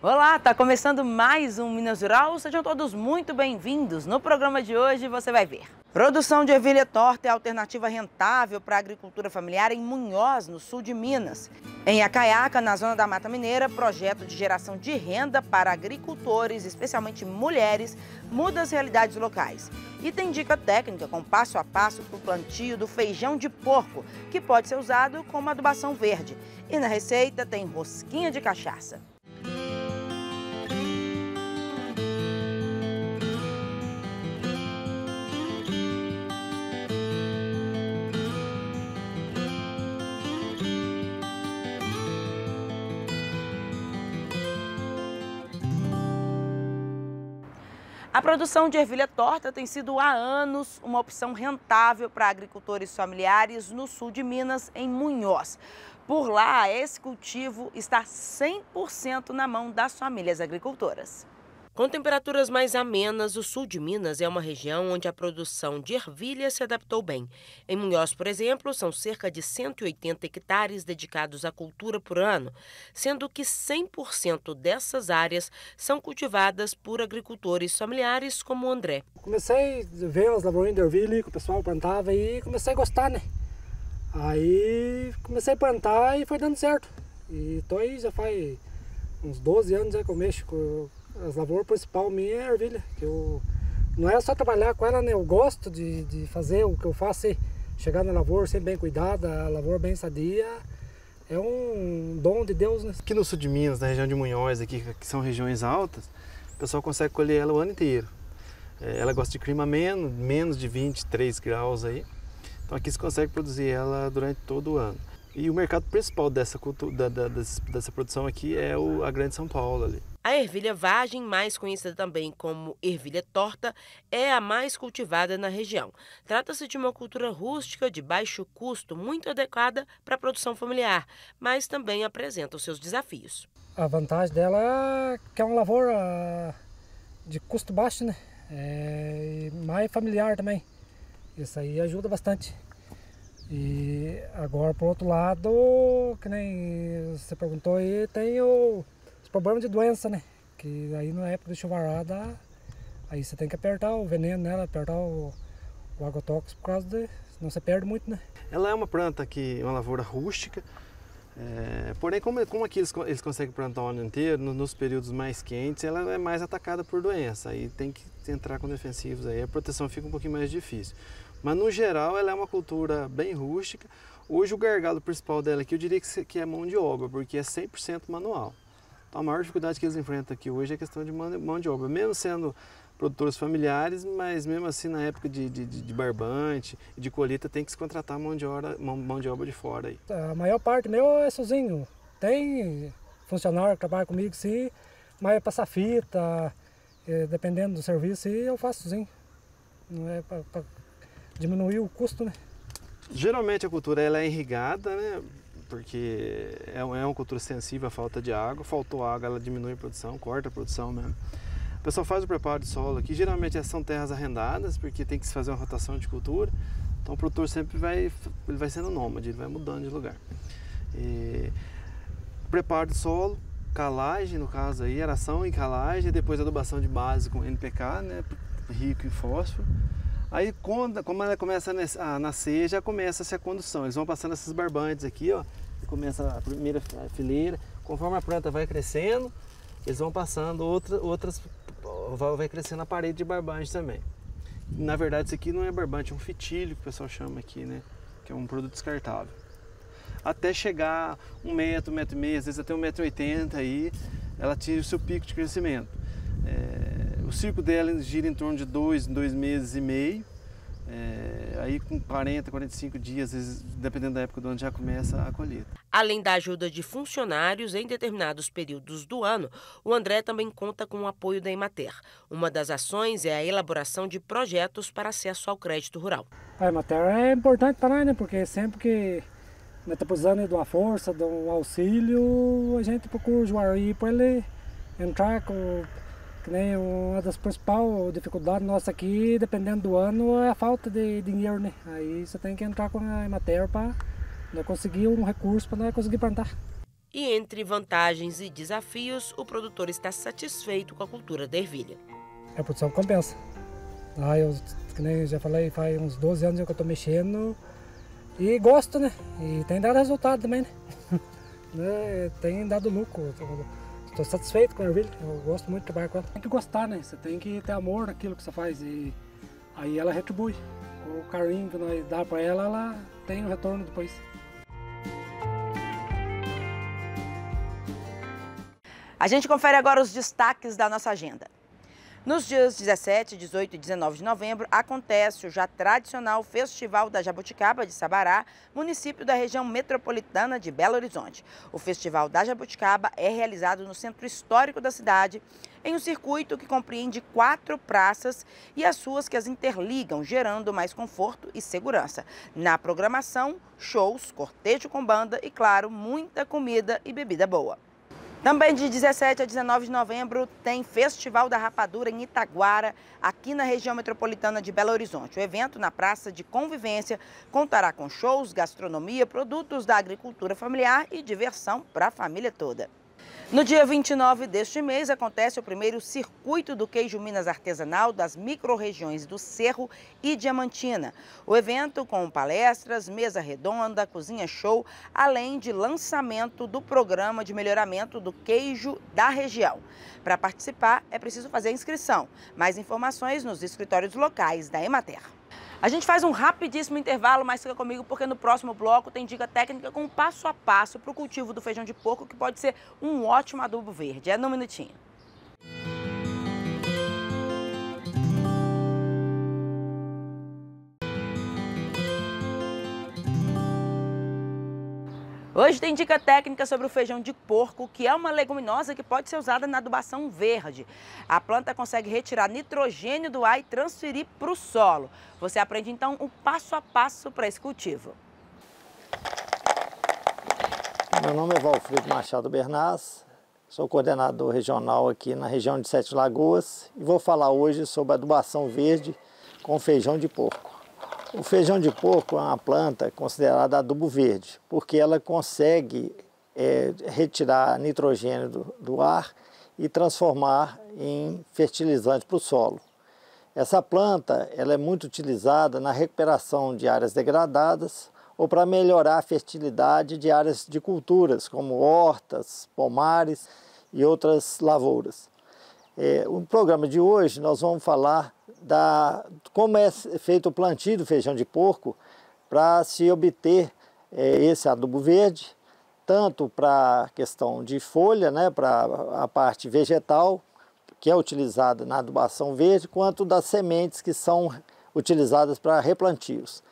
Olá, tá começando mais um Minas Rural. Sejam todos muito bem-vindos. No programa de hoje você vai ver: produção de ervilha torta é alternativa rentável para a agricultura familiar em Munhoz, no sul de Minas. Em Acaiaca, na zona da Mata Mineira, projeto de geração de renda para agricultores, especialmente mulheres, muda as realidades locais. E tem dica técnica com passo a passo para o plantio do feijão de porco, que pode ser usado como adubação verde. E na receita tem rosquinha de cachaça. A produção de ervilha torta tem sido há anos uma opção rentável para agricultores familiares no sul de Minas, em Munhoz. Por lá, esse cultivo está 100% na mão das famílias agricultoras. Com temperaturas mais amenas, o sul de Minas é uma região onde a produção de ervilha se adaptou bem. Em Munhoz, por exemplo, são cerca de 180 hectares dedicados à cultura por ano, sendo que 100% dessas áreas são cultivadas por agricultores familiares como o André. Comecei a ver as lavourinhas de ervilha que o pessoal plantava e comecei a gostar, né? Aí comecei a plantar e foi dando certo. E tô aí já faz uns 12 anos que eu mexo com as lavouras. Principal minha é a ervilha, que não é só trabalhar com ela, né? Eu gosto de fazer o que eu faço, chegar na lavoura sempre bem cuidada, a lavoura bem sadia, é um dom de Deus, né? Aqui no sul de Minas, na região de Munhoz, aqui, que são regiões altas, o pessoal consegue colher ela o ano inteiro. Ela gosta de clima menos de 23 graus aí, então aqui se consegue produzir ela durante todo o ano. E o mercado principal dessa produção aqui é a Grande São Paulo ali. A ervilha vagem, mais conhecida também como ervilha torta, é a mais cultivada na região. Trata-se de uma cultura rústica de baixo custo, muito adequada para a produção familiar, mas também apresenta os seus desafios. A vantagem dela é que é uma lavoura de custo baixo, né? E mais familiar também. Isso aí ajuda bastante. E agora, por outro lado, que nem você perguntou aí, tem os problemas de doença, né? Que aí na época de chuvarada, aí você tem que apertar o veneno nela, apertar o agrotóxico, por causa de... senão você perde muito, né? Ela é uma planta que uma lavoura rústica, porém como aqui eles conseguem plantar o ano inteiro, nos períodos mais quentes, ela é mais atacada por doença, aí tem que entrar com defensivos, aí a proteção fica um pouquinho mais difícil. Mas no geral ela é uma cultura bem rústica. Hoje o gargalo principal dela aqui eu diria que é mão de obra, porque é 100% manual. Então a maior dificuldade que eles enfrentam aqui hoje é a questão de mão de obra, mesmo sendo produtores familiares, mas mesmo assim na época de barbante e de colheita tem que se contratar mão de obra de fora aí. A maior parte meu é sozinho. Tem funcionário que trabalha comigo sim, mas é passar fita, dependendo do serviço, eu faço sozinho. Não é para diminuir o custo, né? Geralmente a cultura ela é irrigada, né? Porque é uma cultura sensível à falta de água. Faltou água, ela diminui a produção, corta a produção mesmo. O pessoal faz o preparo de solo aqui, geralmente são terras arrendadas, porque tem que se fazer uma rotação de cultura. Então o produtor sempre vai sendo nômade, ele vai mudando de lugar. Preparo de solo, calagem, no caso aí, aração e calagem, depois adubação de base com NPK, né? Rico em fósforo. Aí, como ela começa a nascer, já começa a condução. Eles vão passando esses barbantes aqui, ó. Começa a primeira fileira. Conforme a planta vai crescendo, eles vão passando outras. Vai crescendo a parede de barbante também. Na verdade, isso aqui não é barbante, é um fitilho que o pessoal chama aqui, né? Que é um produto descartável. Até chegar 1 metro, 1,5 metro, às vezes até 1,80 m aí, ela atinge o seu pico de crescimento. O ciclo dela gira em torno de 2 meses e meio, aí com 40, 45 dias, às vezes, dependendo da época do ano, já começa a colheita. Além da ajuda de funcionários em determinados períodos do ano, o André também conta com o apoio da Emater. Uma das ações é a elaboração de projetos para acesso ao crédito rural. A Emater é importante para nós, né? Porque sempre que nós estamos precisando de uma força, de um auxílio, a gente procura o Juari para ele entrar com... Que nem uma das principais dificuldades nossas aqui, dependendo do ano, é a falta de dinheiro, né? Aí você tem que entrar com a Emater para conseguir um recurso para nós conseguir plantar. E entre vantagens e desafios, o produtor está satisfeito com a cultura da ervilha. A produção compensa. Que nem eu já falei, faz uns 12 anos que eu estou mexendo e gosto, né? E tem dado resultado também, né? Tem dado lucro. Estou satisfeito com a ervilha, eu gosto muito de trabalhar com ela. Tem que gostar, né? Você tem que ter amor naquilo que você faz e aí ela retribui. O carinho que nós dá para ela, ela tem um retorno depois. A gente confere agora os destaques da nossa agenda. Nos dias 17, 18 e 19 de novembro, acontece o já tradicional Festival da Jabuticaba de Sabará, município da região metropolitana de Belo Horizonte. O Festival da Jabuticaba é realizado no centro histórico da cidade, em um circuito que compreende 4 praças e as ruas que as interligam, gerando mais conforto e segurança. Na programação, shows, cortejo com banda e, claro, muita comida e bebida boa. Também de 17 a 19 de novembro tem Festival da Rapadura em Itaguara, aqui na região metropolitana de Belo Horizonte. O evento na Praça de Convivência contará com shows, gastronomia, produtos da agricultura familiar e diversão para a família toda. No dia 29 deste mês acontece o primeiro Circuito do Queijo Minas Artesanal das micro-regiões do Cerro e Diamantina. O evento com palestras, mesa redonda, cozinha show, além de lançamento do programa de melhoramento do queijo da região. Para participar é preciso fazer a inscrição. Mais informações nos escritórios locais da Emater. A gente faz um rapidíssimo intervalo, mas fica comigo porque no próximo bloco tem dica técnica com passo a passo para o cultivo do feijão de porco, que pode ser um ótimo adubo verde. É num minutinho. Hoje tem dica técnica sobre o feijão de porco, que é uma leguminosa que pode ser usada na adubação verde. A planta consegue retirar nitrogênio do ar e transferir para o solo. Você aprende então o passo a passo para esse cultivo. Meu nome é Valfrido Machado Bernaz, sou coordenador regional aqui na região de Sete Lagoas e vou falar hoje sobre adubação verde com feijão de porco. O feijão de porco é uma planta considerada adubo verde, porque ela consegue retirar nitrogênio do ar e transformar em fertilizante para o solo. Essa planta ela é muito utilizada na recuperação de áreas degradadas ou para melhorar a fertilidade de áreas de culturas, como hortas, pomares e outras lavouras. No programa de hoje nós vamos falar como é feito o plantio do feijão de porco para se obter esse adubo verde, tanto para a questão de folha, né, para a parte vegetal, que é utilizada na adubação verde, quanto das sementes que são utilizadas para replantios.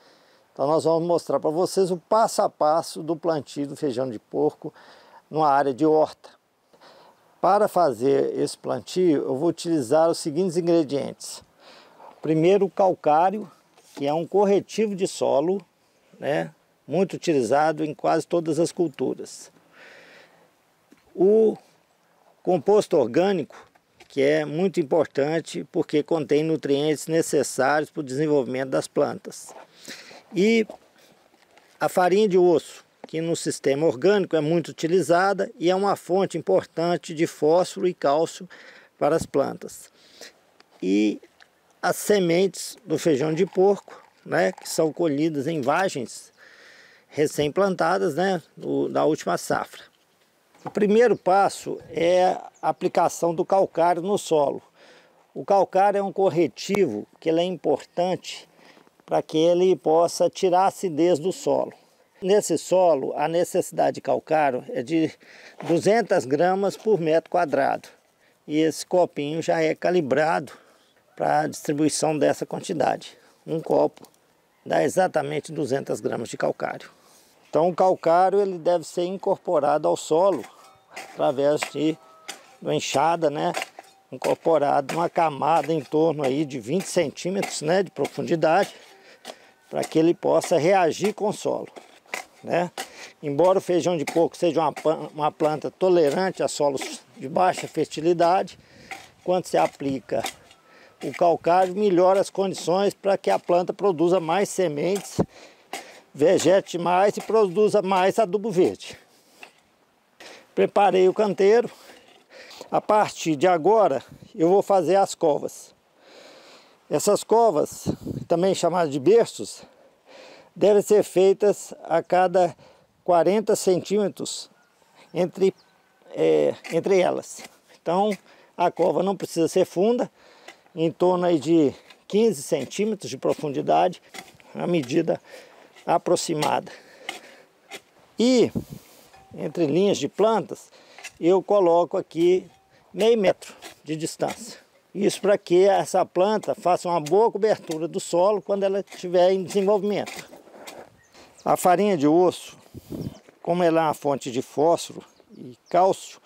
Então nós vamos mostrar para vocês o passo a passo do plantio do feijão de porco numa área de horta. Para fazer esse plantio, eu vou utilizar os seguintes ingredientes. Primeiro, o calcário, que é um corretivo de solo, né, muito utilizado em quase todas as culturas. O composto orgânico, que é muito importante porque contém nutrientes necessários para o desenvolvimento das plantas. E a farinha de osso, que no sistema orgânico é muito utilizada e é uma fonte importante de fósforo e cálcio para as plantas. E as sementes do feijão de porco, né, que são colhidas em vagens recém-plantadas, né, da última safra. O primeiro passo é a aplicação do calcário no solo. O calcário é um corretivo que ele é importante para que ele possa tirar a acidez do solo. Nesse solo, a necessidade de calcário é de 200 gramas por metro quadrado. E esse copinho já é calibrado para a distribuição dessa quantidade. Um copo dá exatamente 200 gramas de calcário. Então o calcário ele deve ser incorporado ao solo através de uma enxada, né? Incorporado numa camada em torno aí de 20 centímetros, né, de profundidade, para que ele possa reagir com o solo. Né? Embora o feijão de porco seja uma planta tolerante a solos de baixa fertilidade, quando se aplica o calcário, melhora as condições para que a planta produza mais sementes, vegete mais e produza mais adubo verde. Preparei o canteiro. A partir de agora, eu vou fazer as covas. Essas covas, também chamadas de berços, devem ser feitas a cada 40 centímetros entre elas. Então, a cova não precisa ser funda, em torno aí de 15 centímetros de profundidade, a medida aproximada. E, entre linhas de plantas, eu coloco aqui meio metro de distância. Isso para que essa planta faça uma boa cobertura do solo quando ela estiver em desenvolvimento. A farinha de osso, como ela é uma fonte de fósforo e cálcio,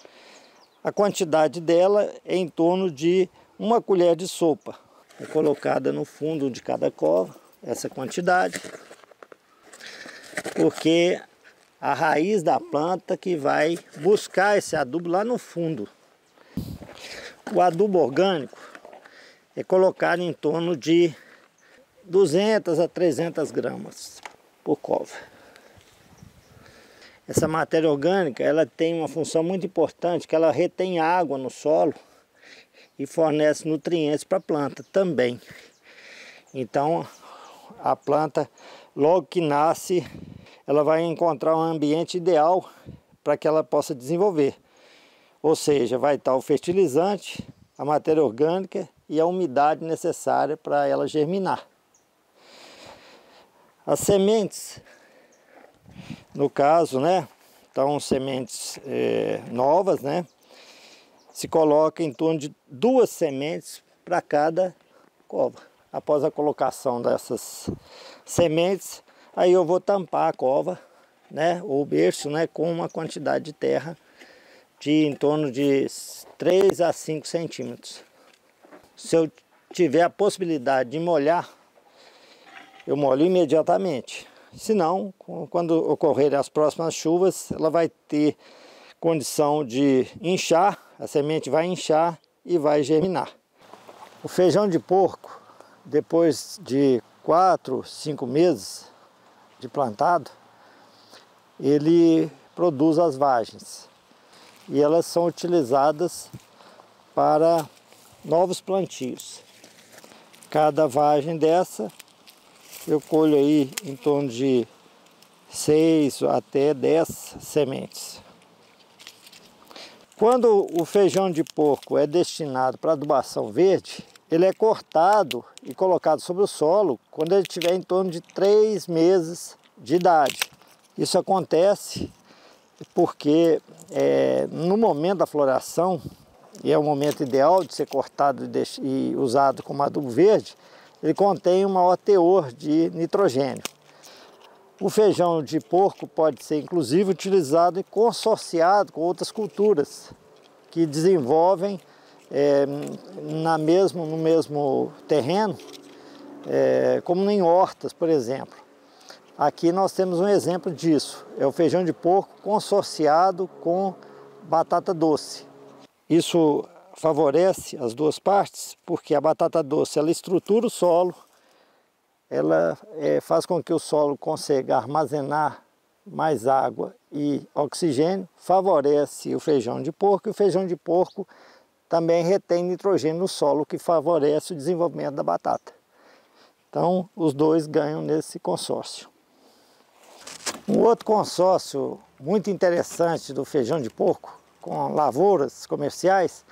a quantidade dela é em torno de 1 colher de sopa. É colocada no fundo de cada cova, essa quantidade, porque a raiz da planta que vai buscar esse adubo lá no fundo. O adubo orgânico é colocado em torno de 200 a 300 gramas por cova. Essa matéria orgânica, ela tem uma função muito importante, que ela retém água no solo e fornece nutrientes para a planta também. Então, a planta, logo que nasce, ela vai encontrar um ambiente ideal para que ela possa desenvolver. Ou seja, vai estar o fertilizante, a matéria orgânica e a umidade necessária para ela germinar. As sementes, no caso, né, então sementes novas, né, se coloca em torno de 2 sementes para cada cova. Após a colocação dessas sementes, aí eu vou tampar a cova, né, ou o berço, né, com uma quantidade de terra de em torno de 3 a 5 centímetros. Se eu tiver a possibilidade de molhar, eu molho imediatamente. Se não, quando ocorrerem as próximas chuvas, ela vai ter condição de inchar, a semente vai inchar e vai germinar. O feijão de porco, depois de 4, 5 meses de plantado, ele produz as vagens. E elas são utilizadas para novos plantios. Cada vagem dessa, eu colho aí em torno de 6 até 10 sementes. Quando o feijão de porco é destinado para adubação verde, ele é cortado e colocado sobre o solo quando ele tiver em torno de 3 meses de idade. Isso acontece porque no momento da floração, e é o momento ideal de ser cortado e usado como adubo verde, ele contém um maior teor de nitrogênio. O feijão de porco pode ser inclusive utilizado e consorciado com outras culturas que desenvolvem no mesmo terreno, como em hortas, por exemplo. Aqui nós temos um exemplo disso, é o feijão de porco consorciado com batata doce. Isso favorece as duas partes, porque a batata doce ela estrutura o solo, ela faz com que o solo consiga armazenar mais água e oxigênio, favorece o feijão de porco, e o feijão de porco também retém nitrogênio no solo, que favorece o desenvolvimento da batata. Então, os dois ganham nesse consórcio. Um outro consórcio muito interessante do feijão de porco, com lavouras comerciais,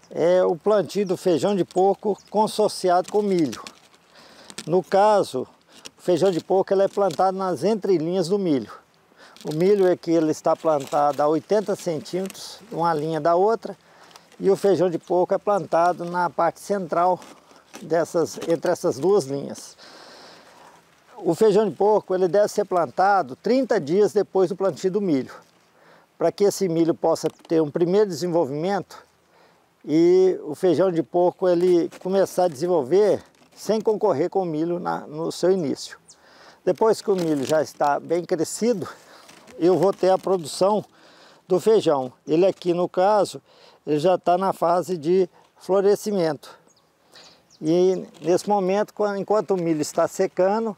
é o plantio do feijão de porco consorciado com milho. No caso, o feijão de porco ele é plantado nas entrelinhas do milho. O milho é que ele está plantado a 80 centímetros, uma linha da outra, e o feijão de porco é plantado na parte central entre essas duas linhas. O feijão de porco ele deve ser plantado 30 dias depois do plantio do milho, para que esse milho possa ter um primeiro desenvolvimento e o feijão de porco ele começar a desenvolver sem concorrer com o milho no seu início. Depois que o milho já está bem crescido, eu vou ter a produção do feijão. Ele aqui, no caso, ele já está na fase de florescimento. E nesse momento, enquanto o milho está secando,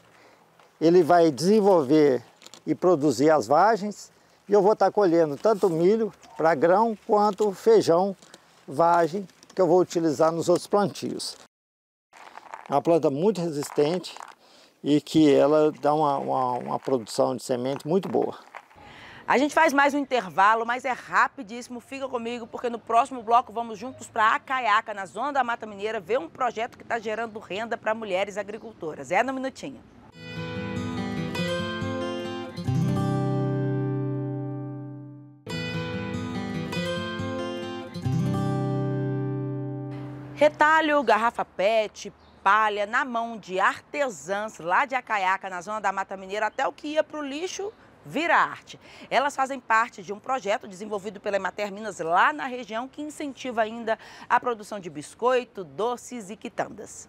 ele vai desenvolver e produzir as vagens, E eu vou estar colhendo tanto milho para grão quanto feijão, vagem, que eu vou utilizar nos outros plantios. É uma planta muito resistente e que ela dá uma produção de semente muito boa. A gente faz mais um intervalo, mas é rapidíssimo. Fica comigo, porque no próximo bloco vamos juntos para Acaiaca, na zona da Mata Mineira, ver um projeto que está gerando renda para mulheres agricultoras. É no minutinho. Retalho, garrafa PET, palha na mão de artesãs lá de Acaiaca, na zona da Mata Mineira, até o que ia para o lixo vira arte. Elas fazem parte de um projeto desenvolvido pela Emater Minas lá na região que incentiva ainda a produção de biscoito, doces e quitandas.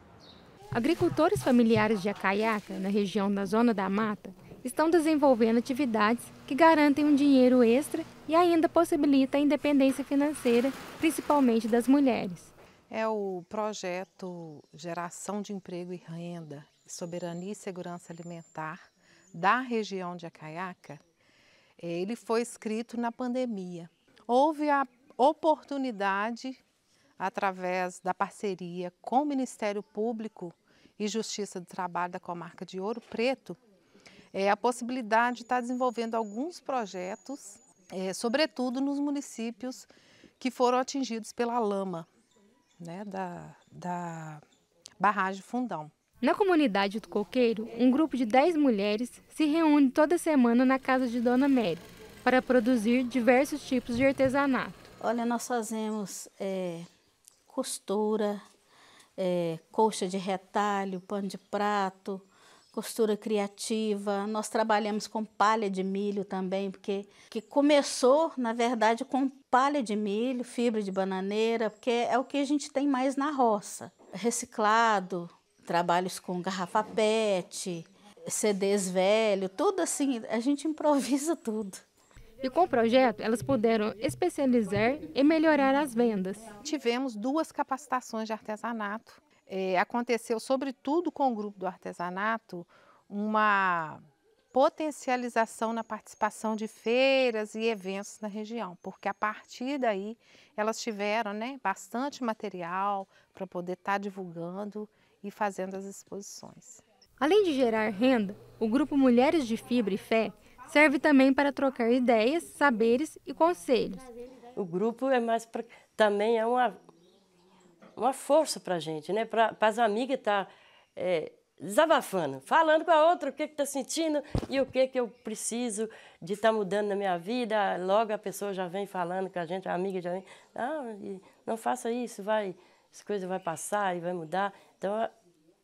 Agricultores familiares de Acaiaca, na região da Zona da Mata, estão desenvolvendo atividades que garantem um dinheiro extra e ainda possibilita a independência financeira, principalmente das mulheres. É o projeto Geração de Emprego e Renda, Soberania e Segurança Alimentar da região de Acaiaca. Ele foi escrito na pandemia. Houve a oportunidade, através da parceria com o Ministério Público e Justiça do Trabalho da Comarca de Ouro Preto, a possibilidade de estar desenvolvendo alguns projetos, sobretudo nos municípios que foram atingidos pela lama, né, da barragem Fundão. Na comunidade do Coqueiro, um grupo de 10 mulheres se reúne toda semana na casa de Dona Mary para produzir diversos tipos de artesanato. Olha, nós fazemos costura, colcha de retalho, pano de prato, costura criativa. Nós trabalhamos com palha de milho também, porque que começou, na verdade, com palha de milho, fibra de bananeira, porque é o que a gente tem mais na roça. Reciclado, trabalhos com garrafa PET, CDs velhos, tudo assim, a gente improvisa tudo. E com o projeto, elas puderam especializar e melhorar as vendas. Tivemos 2 capacitações de artesanato. Aconteceu, sobretudo com o grupo do artesanato, uma potencialização na participação de feiras e eventos na região, porque a partir daí elas tiveram, né, bastante material para poder estar divulgando e fazendo as exposições. Além de gerar renda, o grupo Mulheres de Fibra e Fé serve também para trocar ideias, saberes e conselhos. O grupo também é uma força para a gente, né? Para as amigas estar desabafando, falando com a outra o que está sentindo e o que eu preciso de estar mudando na minha vida. Logo a pessoa já vem falando com a gente, a amiga já vem, não faça isso, essa coisa vai passar e vai mudar. Então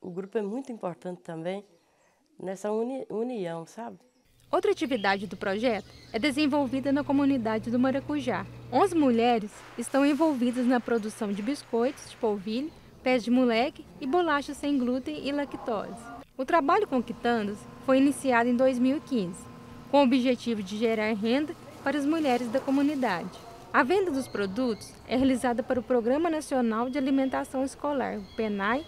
o grupo é muito importante também nessa união, sabe? Outra atividade do projeto é desenvolvida na comunidade do Maracujá. 11 mulheres estão envolvidas na produção de biscoitos de polvilho, pés de moleque e bolachas sem glúten e lactose. O trabalho com quitandas foi iniciado em 2015, com o objetivo de gerar renda para as mulheres da comunidade. A venda dos produtos é realizada para o Programa Nacional de Alimentação Escolar, o PNAE,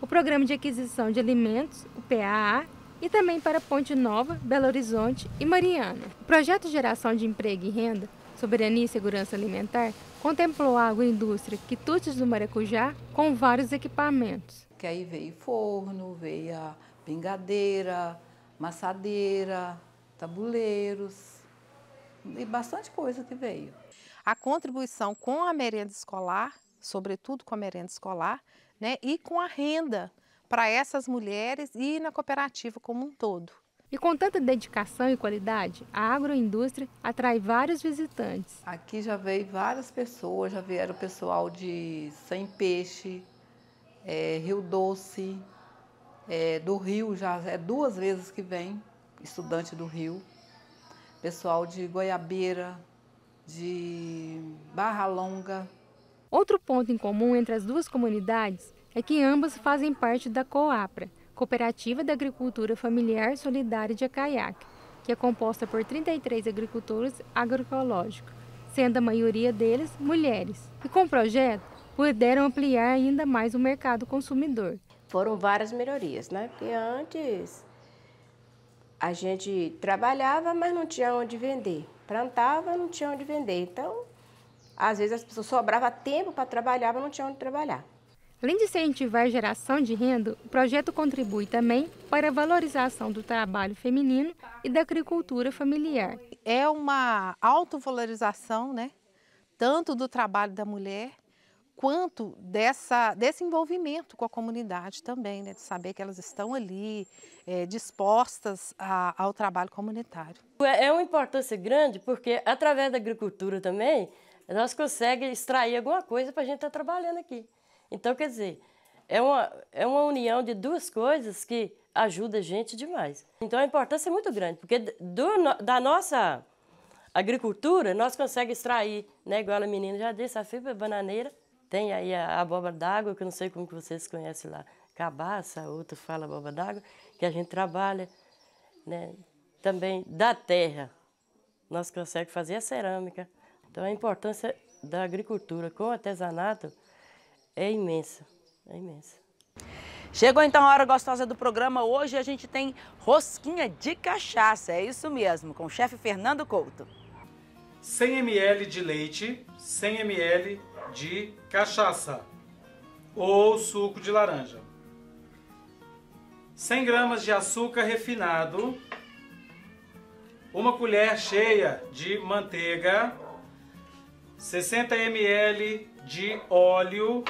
o Programa de Aquisição de Alimentos, o PAA, e também para Ponte Nova, Belo Horizonte e Mariana. O projeto Geração de Emprego e Renda, Soberania e Segurança Alimentar, contemplou a agroindústria Quitutes do Maracujá com vários equipamentos. Que aí veio forno, veio a pingadeira, maçadeira, tabuleiros e bastante coisa que veio. A contribuição com a merenda escolar, sobretudo com a merenda escolar, né, e com a renda para essas mulheres e na cooperativa como um todo. E com tanta dedicação e qualidade, a agroindústria atrai vários visitantes. Aqui já veio várias pessoas, já vieram o pessoal de Sem Peixe, Rio Doce, do Rio já é 2 vezes que vem, estudante do Rio, pessoal de Goiabeira, de Barra Longa. Outro ponto em comum entre as duas comunidades é que ambas fazem parte da COAPRA, Cooperativa da Agricultura Familiar Solidária de Acaiaca, que é composta por 33 agricultores agroecológicos, sendo a maioria deles mulheres. E com o projeto, puderam ampliar ainda mais o mercado consumidor. Foram várias melhorias, né? Porque antes a gente trabalhava, mas não tinha onde vender. plantava, não tinha onde vender. Então, às vezes as pessoas sobrava tempo para trabalhar, mas não tinha onde trabalhar. Além de incentivar a geração de renda, o projeto contribui também para a valorização do trabalho feminino e da agricultura familiar. É uma autovalorização, né? Tanto do trabalho da mulher, quanto desse envolvimento com a comunidade também, né? De saber que elas estão ali dispostas ao trabalho comunitário. É uma importância grande porque, através da agricultura também, nós conseguimos extrair alguma coisa para a gente estar trabalhando aqui. Então, quer dizer, é uma união de duas coisas que ajuda a gente demais. Então, a importância é muito grande, porque da nossa agricultura, nós conseguimos extrair, né, igual a menina já disse, a fibra bananeira, tem aí a abóbora d'água, que eu não sei como que vocês conhecem lá, cabaça, outro fala abóbora d'água, que a gente trabalha, né, também da terra. Nós conseguimos fazer a cerâmica. Então, a importância da agricultura com o artesanato é imensa, é imensa. Chegou então a hora gostosa do programa. Hoje a gente tem rosquinha de cachaça, é isso mesmo, com o chefe Fernando Couto. 100 ml de leite, 100 ml de cachaça ou suco de laranja. 100 gramas de açúcar refinado, uma colher cheia de manteiga, 60 ml de óleo,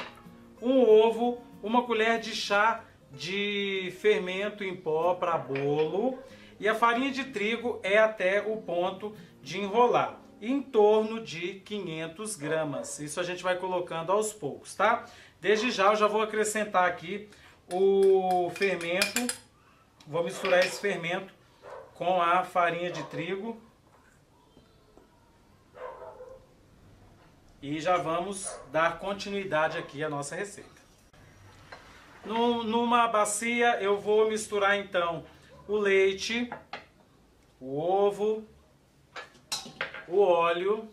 um ovo, uma colher de chá de fermento em pó para bolo e a farinha de trigo é até o ponto de enrolar, em torno de 500 gramas. Isso a gente vai colocando aos poucos, tá? Desde já eu já vou acrescentar aqui o fermento, vou misturar esse fermento com a farinha de trigo. E já vamos dar continuidade aqui à nossa receita. Numa bacia eu vou misturar então o leite, o ovo, o óleo,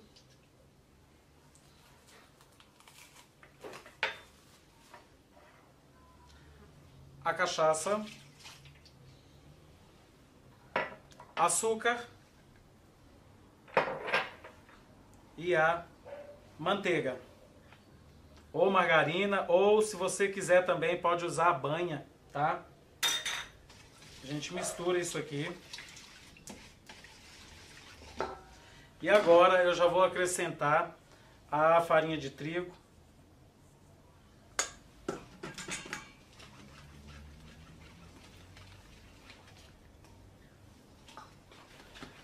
a cachaça, açúcar e a manteiga ou margarina, ou se você quiser também pode usar a banha, tá? A gente mistura isso aqui. E agora eu já vou acrescentar a farinha de trigo.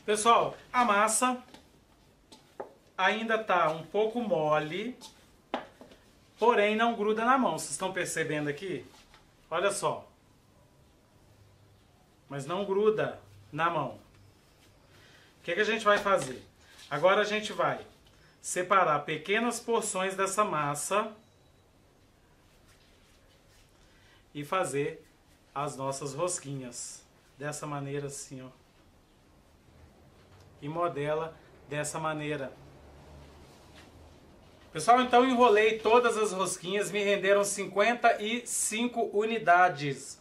Pessoal, a massa ainda está um pouco mole, porém não gruda na mão. Vocês estão percebendo aqui? Olha só. Mas não gruda na mão. O que a gente vai fazer? Agora a gente vai separar pequenas porções dessa massa e fazer as nossas rosquinhas. Dessa maneira assim, ó. E modela dessa maneira. Pessoal, então enrolei todas as rosquinhas, me renderam 55 unidades.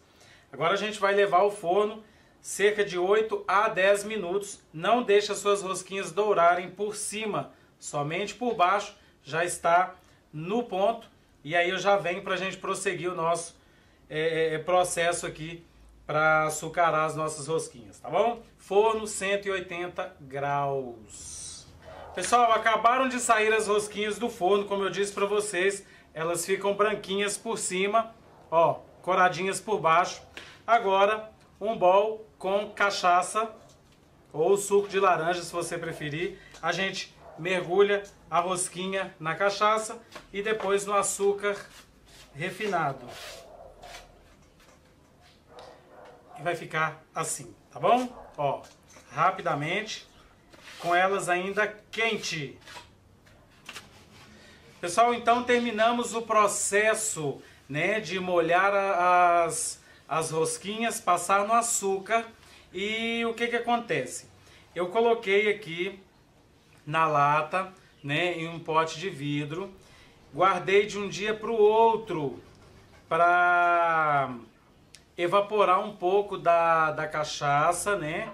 Agora a gente vai levar ao forno cerca de 8 a 10 minutos. Não deixe as suas rosquinhas dourarem por cima, somente por baixo já está no ponto. E aí eu já venho para a gente prosseguir o nosso processo aqui para açucarar as nossas rosquinhas, tá bom? Forno 180 graus. Pessoal, acabaram de sair as rosquinhas do forno, como eu disse para vocês, elas ficam branquinhas por cima, ó, coradinhas por baixo. Agora, um bowl com cachaça ou suco de laranja, se você preferir. A gente mergulha a rosquinha na cachaça e depois no açúcar refinado. E vai ficar assim, tá bom? Ó, rapidamente, com elas ainda quente. Pessoal, então terminamos o processo, né, de molhar as rosquinhas, passar no açúcar. E o que acontece? Eu coloquei aqui na lata, né, em um pote de vidro, guardei de um dia para o outro para evaporar um pouco da cachaça, né,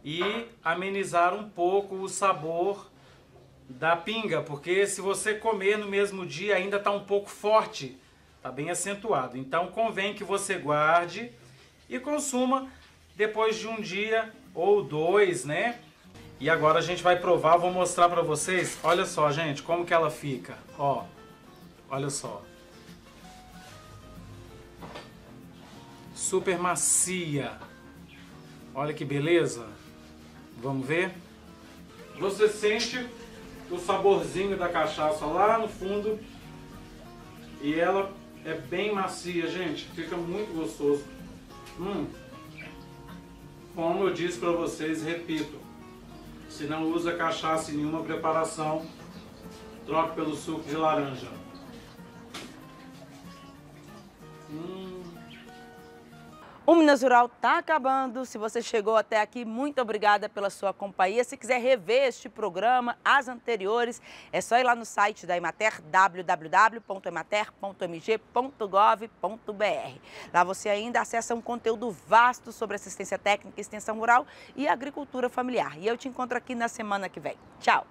e amenizar um pouco o sabor da pinga, porque se você comer no mesmo dia ainda está um pouco forte, está bem acentuado. Então convém que você guarde e consuma depois de um dia ou 2, né? E agora a gente vai provar, vou mostrar para vocês. Olha só, gente, como que ela fica. Ó, olha só. Super macia. Olha que beleza. Vamos ver? Você sente o saborzinho da cachaça lá no fundo. E ela é bem macia, gente. Fica muito gostoso. Como eu disse para vocês, repito. Se não usa cachaça em nenhuma preparação, troque pelo suco de laranja. O Minas Rural está acabando. Se você chegou até aqui, muito obrigada pela sua companhia. Se quiser rever este programa, as anteriores, é só ir lá no site da Emater, www.emater.mg.gov.br. Lá você ainda acessa um conteúdo vasto sobre assistência técnica, extensão rural e agricultura familiar. E eu te encontro aqui na semana que vem. Tchau!